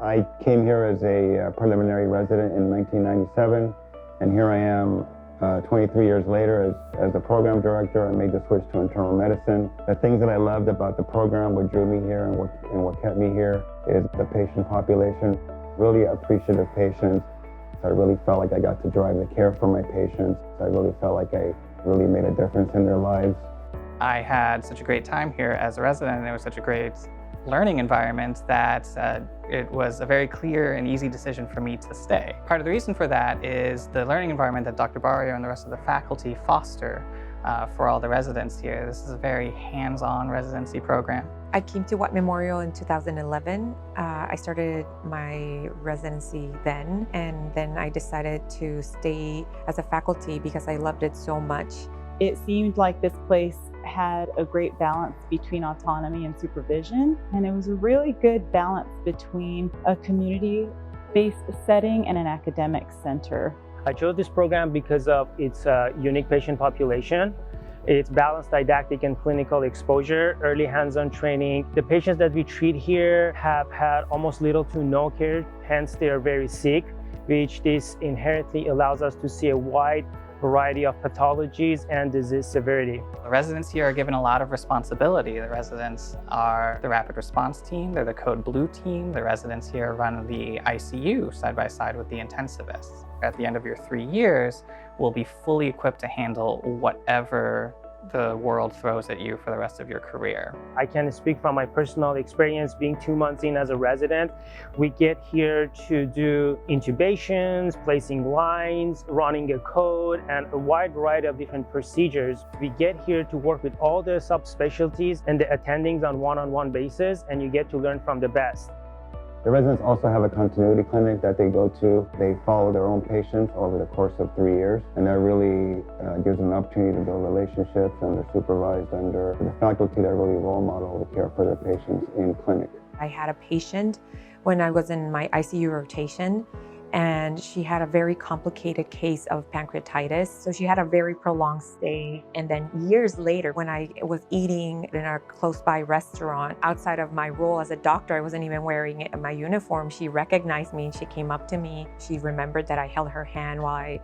I came here as a preliminary resident in 1997, and here I am 23 years later as a program director. I made the switch to internal medicine. The things that I loved about the program, what drew me here and what kept me here is the patient population, really appreciative patients. I really felt like I got to drive the care for my patients. I really felt like I really made a difference in their lives. I had such a great time here as a resident, and it was such a great learning environment that it was a very clear and easy decision for me to stay. Part of the reason for that is the learning environment that Dr. Barrio and the rest of the faculty foster for all the residents here. This is a very hands-on residency program. I came to White Memorial in 2011. I started my residency then, and then I decided to stay as a faculty because I loved it so much. It seemed like this place had a great balance between autonomy and supervision, and it was a really good balance between a community-based setting and an academic center. I chose this program because of its unique patient population, its balanced didactic and clinical exposure, early hands-on training. The patients that we treat here have had almost little to no care, hence they are very sick, which this inherently allows us to see a wide variety of pathologies and disease severity. The residents here are given a lot of responsibility. The residents are the rapid response team, they're the code blue team. The residents here run the ICU side by side with the intensivists. At the end of your 3 years, we'll be fully equipped to handle whatever the world throws at you for the rest of your career. I can speak from my personal experience being 2 months in as a resident. We get here to do intubations, placing lines, running a code, and a wide variety of different procedures. We get here to work with all the subspecialties and the attendings on one-on-one basis, and you get to learn from the best. The residents also have a continuity clinic that they go to. They follow their own patients over the course of 3 years, and that really gives them an opportunity to build relationships, and they're supervised under the faculty that really role model the care for their patients in clinic. I had a patient when I was in my ICU rotation, and she had a very complicated case of pancreatitis. So she had a very prolonged stay. And then years later, when I was eating in a close by restaurant, outside of my role as a doctor, I wasn't even wearing my uniform. She recognized me and she came up to me. She remembered that I held her hand while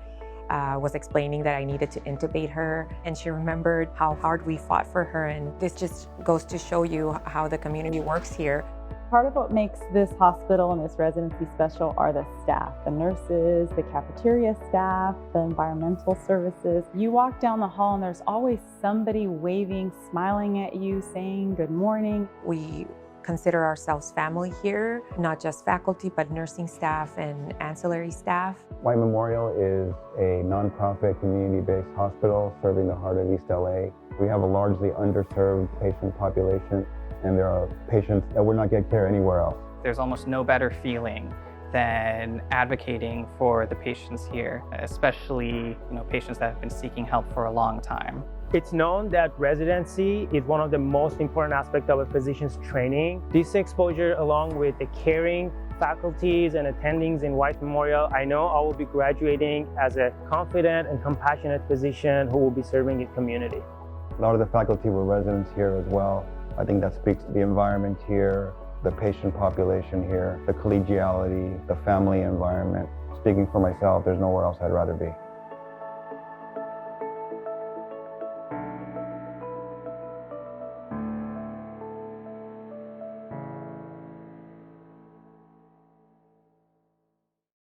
I was explaining that I needed to intubate her. And she remembered how hard we fought for her. And this just goes to show you how the community works here. Part of what makes this hospital and this residency special are the staff, the nurses, the cafeteria staff, the environmental services. You walk down the hall and there's always somebody waving, smiling at you, saying good morning. We consider ourselves family here, not just faculty, but nursing staff and ancillary staff. White Memorial is a nonprofit community-based hospital serving the heart of East LA. We have a largely underserved patient population, and there are patients that would not get care anywhere else. There's almost no better feeling than advocating for the patients here, especially patients that have been seeking help for a long time. It's known that residency is one of the most important aspects of a physician's training. This exposure, along with the caring faculties and attendings in White Memorial, I know I will be graduating as a confident and compassionate physician who will be serving his community. A lot of the faculty were residents here as well. I think that speaks to the environment here, the patient population here, the collegiality, the family environment. Speaking for myself, there's nowhere else I'd rather be.